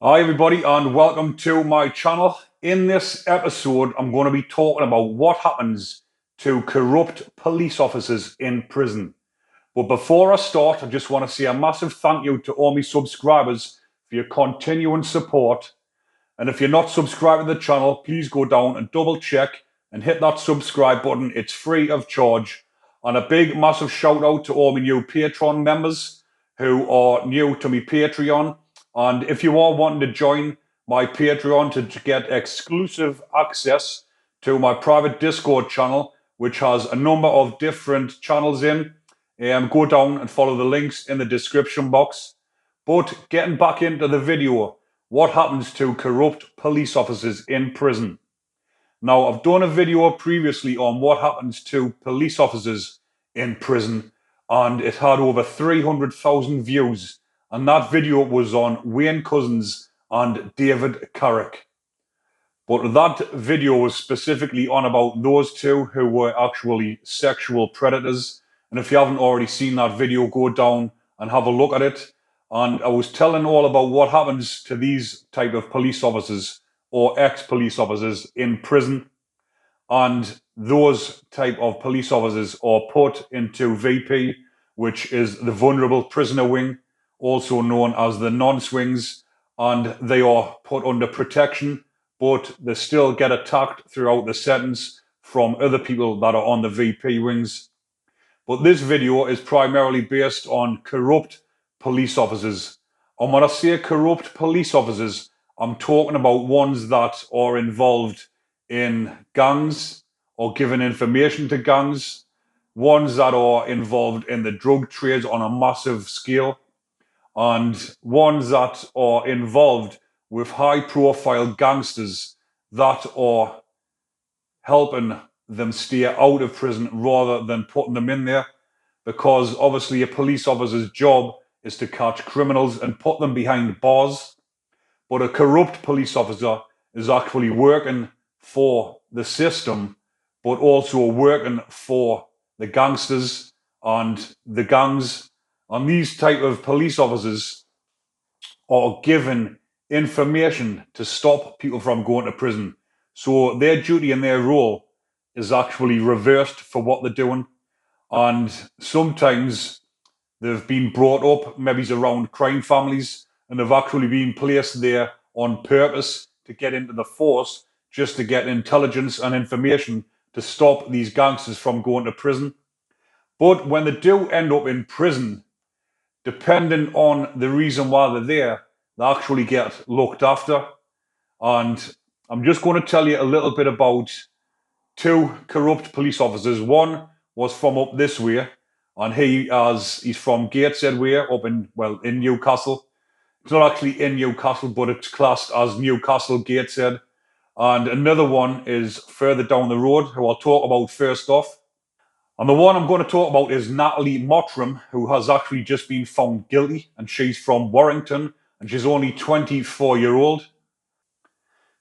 Hi everybody and welcome to my channel. In this episode I'm going to be talking about what happens to corrupt police officers in prison. But before I start, I just want to say a massive thank you to all my subscribers for your continuing support. And if you're not subscribed to the channel, please go down and double check and hit that subscribe button. It's free of charge. And a big massive shout out to all my new Patreon members who are new to my Patreon. And if you are wanting to join my Patreon to get exclusive access to my private Discord channel, which has a number of different channels in, go down and follow the links in the description box. But getting back into the video, what happens to corrupt police officers in prison? Now, I've done a video previously on what happens to police officers in prison, and it had over 300,000 views. And that video was on Wayne Couzens and David Carrick. But that video was specifically on about those two who were actually sexual predators. And if you haven't already seen that video, go down and have a look at it. And I was telling all about what happens to these type of police officers or ex-police officers in prison. And those type of police officers are put into VP, which is the Vulnerable Prisoner Wing, also known as the non-swings, and they are put under protection, but they still get attacked throughout the sentence from other people that are on the VP wings. But this video is primarily based on corrupt police officers. And when I say corrupt police officers, I'm talking about ones that are involved in gangs or giving information to gangs, ones that are involved in the drug trades on a massive scale, and ones that are involved with high-profile gangsters that are helping them stay out of prison rather than putting them in there, because obviously a police officer's job is to catch criminals and put them behind bars. But a corrupt police officer is actually working for the system, but also working for the gangsters and the gangs. And these type of police officers are given information to stop people from going to prison. So their duty and their role is actually reversed for what they're doing. And sometimes they've been brought up maybe around crime families, and they've actually been placed there on purpose to get into the force, just to get intelligence and information to stop these gangsters from going to prison. But when they do end up in prison, depending on the reason why they're there, they actually get looked after. And I'm just going to tell you a little bit about two corrupt police officers. One was from up this way, and he's from Gateshead Way up in Newcastle. It's not actually in Newcastle, but it's classed as Newcastle Gateshead. And another one is further down the road, who I'll talk about first off. And the one I'm going to talk about is Natalie Mottram, who has actually just been found guilty, and she's from Warrington, and she's only 24-year-old.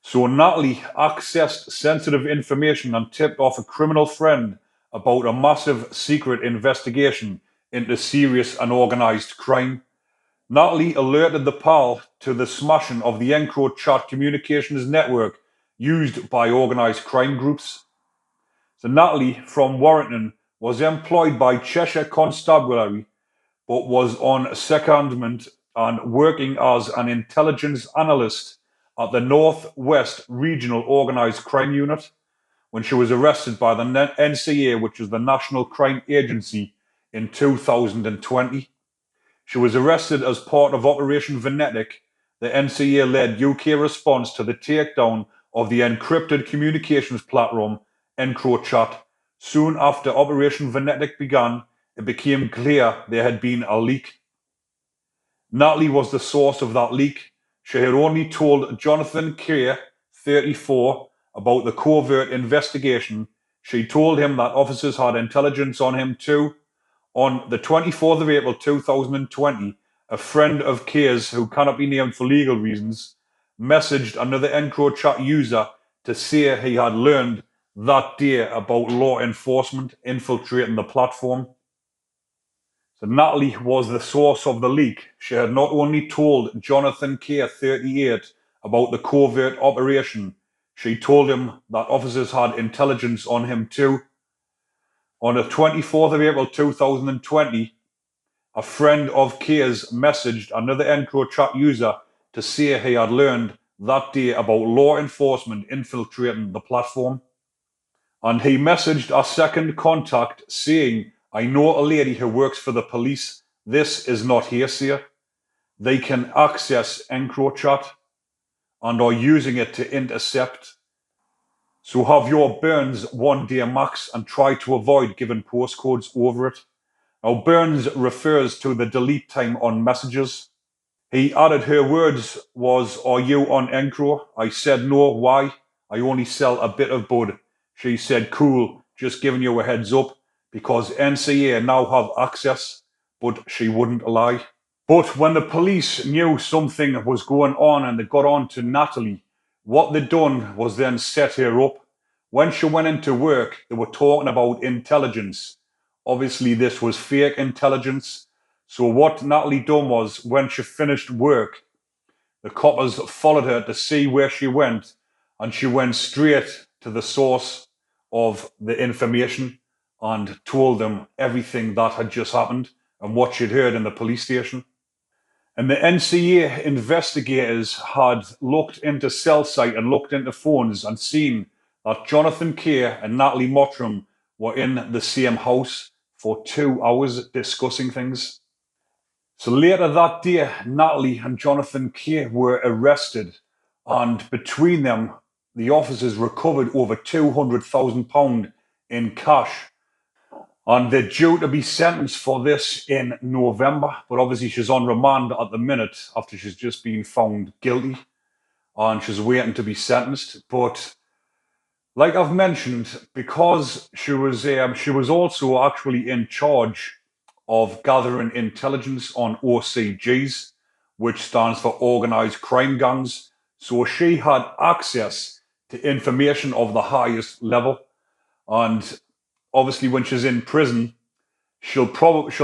So Natalie accessed sensitive information and tipped off a criminal friend about a massive secret investigation into serious and organised crime. Natalie alerted the pal to the smashing of the EncroChat communications network used by organised crime groups. So Natalie from Warrington was employed by Cheshire Constabulary, but was on secondment and working as an intelligence analyst at the North West Regional Organised Crime Unit when she was arrested by the NCA, which is the National Crime Agency, in 2020. She was arrested as part of Operation Venetic, the NCA-led UK response to the takedown of the encrypted communications platform EncroChat. Soon after Operation Venetic began, it became clear there had been a leak. Natalie was the source of that leak. She had only told Jonathan Keir, 34, about the covert investigation. She told him that officers had intelligence on him too. On the 24th of April 2020, a friend of Keir's, who cannot be named for legal reasons, messaged another EncroChat user to say he had learned that day about law enforcement infiltrating the platform. So Natalie was the source of the leak. She had not only told Jonathan K, 38, about the covert operation, she told him that officers had intelligence on him too. On the 24th of April 2020, a friend of K's messaged another EncroChat user to say he had learned that day about law enforcement infiltrating the platform. And he messaged a second contact saying, I know a lady who works for the police. This is not hearsay. They can access EncroChat and are using it to intercept. So have your Burns 1 day max and try to avoid giving postcodes over it. Now, Burns refers to the delete time on messages. He added her words was, are you on Encro? I said no, why? I only sell a bit of bud. She said, cool, just giving you a heads up, because NCA now have access, but she wouldn't lie. But when the police knew something was going on and they got on to Natalie, what they'd done was then set her up. When she went into work, they were talking about intelligence. Obviously, this was fake intelligence. So what Natalie done was, when she finished work, the coppers followed her to see where she went, and she went straight to the source of the information and told them everything that had just happened and what she'd heard in the police station. And the NCA investigators had looked into cell site and looked into phones and seen that Jonathan K and Natalie Mottram were in the same house for 2 hours discussing things. So later that day, Natalie and Jonathan K were arrested, and between them, the officers recovered over £200,000 in cash. And they're due to be sentenced for this in November, but obviously she's on remand at the minute after she's just been found guilty, and she's waiting to be sentenced. But like I've mentioned, because she was also actually in charge of gathering intelligence on OCGs, which stands for Organised Crime Gangs. So she had access to information of the highest level. And obviously, when she's in prison, she'll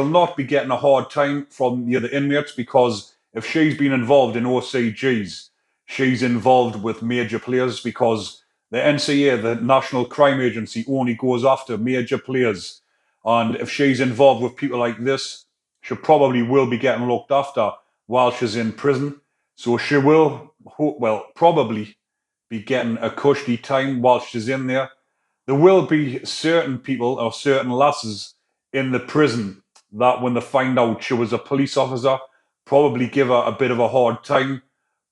not be getting a hard time from the other inmates, because if she's been involved in OCGs, she's involved with major players, because the NCA, the National Crime Agency, only goes after major players. And if she's involved with people like this, she probably will be getting looked after while she's in prison. So she will, probably be getting a cushy time while she's in there. There will be certain people or certain lasses in the prison that, when they find out she was a police officer, probably give her a bit of a hard time.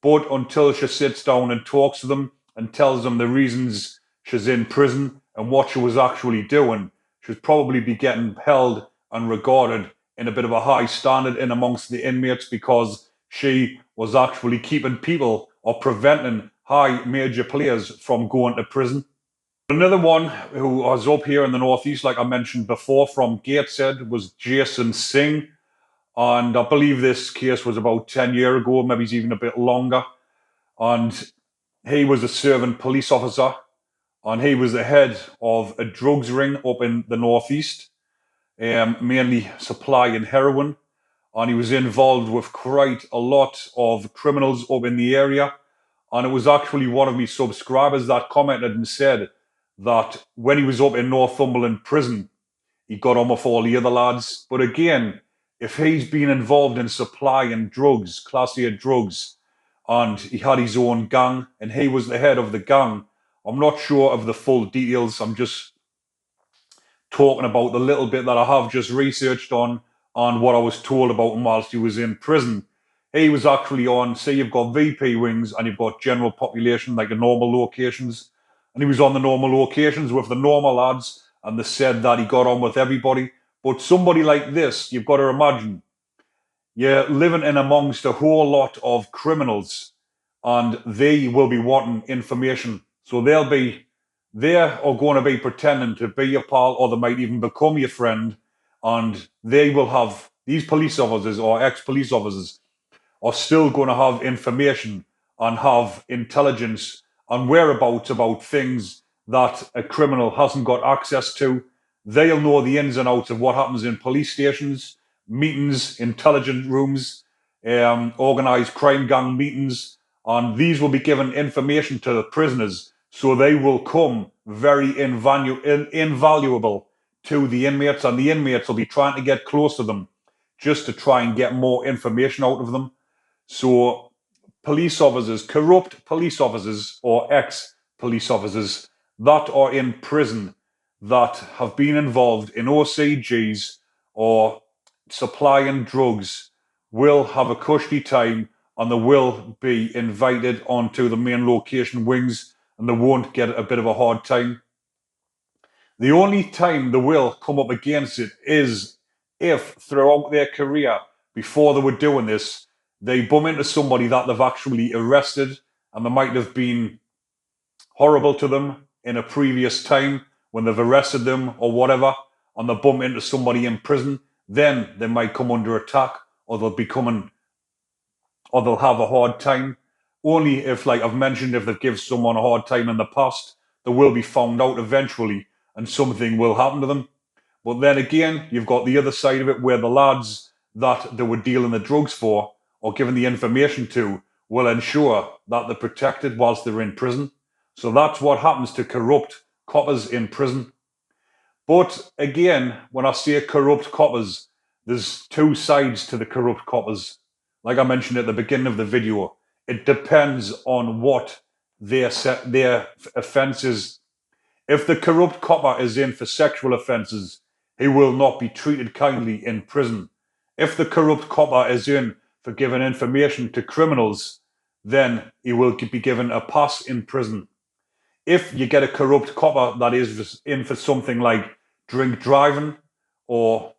But until she sits down and talks to them and tells them the reasons she's in prison and what she was actually doing, she'd probably be getting held and regarded in a bit of a high standard in amongst the inmates, because she was actually keeping people or preventing high major players from going to prison. Another one who was up here in the Northeast, like I mentioned before, from Gateshead, was Jason Singh. And I believe this case was about 10 years ago, maybe it's even a bit longer. And he was a serving police officer, and he was the head of a drugs ring up in the Northeast, mainly supplying heroin. And he was involved with quite a lot of criminals up in the area. And it was actually one of my subscribers that commented and said that when he was up in Northumberland prison, he got on with all the other lads. But again, if he's been involved in supplying drugs, Class A drugs, and he had his own gang and he was the head of the gang, I'm not sure of the full details. I'm just talking about the little bit that I have just researched on what I was told about him whilst he was in prison. He was actually on, say you've got VP wings and you've got general population, like the normal locations. And he was on the normal locations with the normal lads, and they said that he got on with everybody. But somebody like this, you've got to imagine, you're living in amongst a whole lot of criminals, and they will be wanting information. So they are going to be pretending to be your pal, or they might even become your friend, and they will have, these police officers or ex-police officers are still going to have information and have intelligence and whereabouts about things that a criminal hasn't got access to. They'll know the ins and outs of what happens in police stations. meetings, intelligence rooms, organised crime gang meetings, and these will be given information to the prisoners, so they will come very invaluable to the inmates, and the inmates will be trying to get close to them just to try and get more information out of them. So police officers, corrupt police officers or ex-police officers that are in prison that have been involved in OCGs or supplying drugs will have a cushy time, and they will be invited onto the main location wings, and they won't get a bit of a hard time. The only time they will come up against it is if throughout their career, before they were doing this, they bump into somebody that they've actually arrested, and they might have been horrible to them in a previous time when they've arrested them or whatever, and they bump into somebody in prison. Then they might come under attack, or they'll have a hard time. Only if, like I've mentioned, if they've given someone a hard time in the past, they will be found out eventually and something will happen to them. But then again, you've got the other side of it where the lads that they were dealing the drugs for or giving the information to will ensure that they're protected whilst they're in prison. So that's what happens to corrupt coppers in prison. But again, when I say corrupt coppers, there's two sides to the corrupt coppers. Like I mentioned at the beginning of the video, it depends on what their offence is. If the corrupt copper is in for sexual offences, he will not be treated kindly in prison. If the corrupt copper is in for giving information to criminals, then he will be given a pass in prison. If you get a corrupt copper that is in for something like drink driving or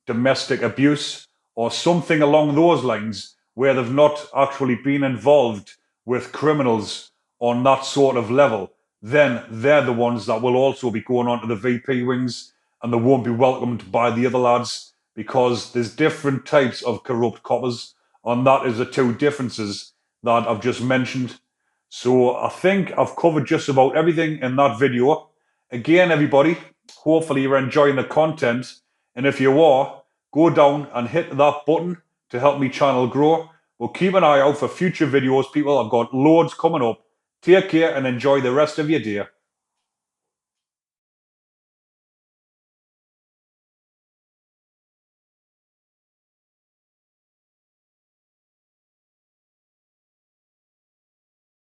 domestic abuse or something along those lines where they've not actually been involved with criminals on that sort of level, then they're the ones that will also be going on to the VP wings, and they won't be welcomed by the other lads, because there's different types of corrupt coppers, and that is the two differences that I've just mentioned. So I think I've covered just about everything in that video. Again, everybody, hopefully you're enjoying the content, and if you are, go down and hit that button to help me channel grow. Well, keep an eye out for future videos, people. I've got loads coming up. Take care and enjoy the rest of your day.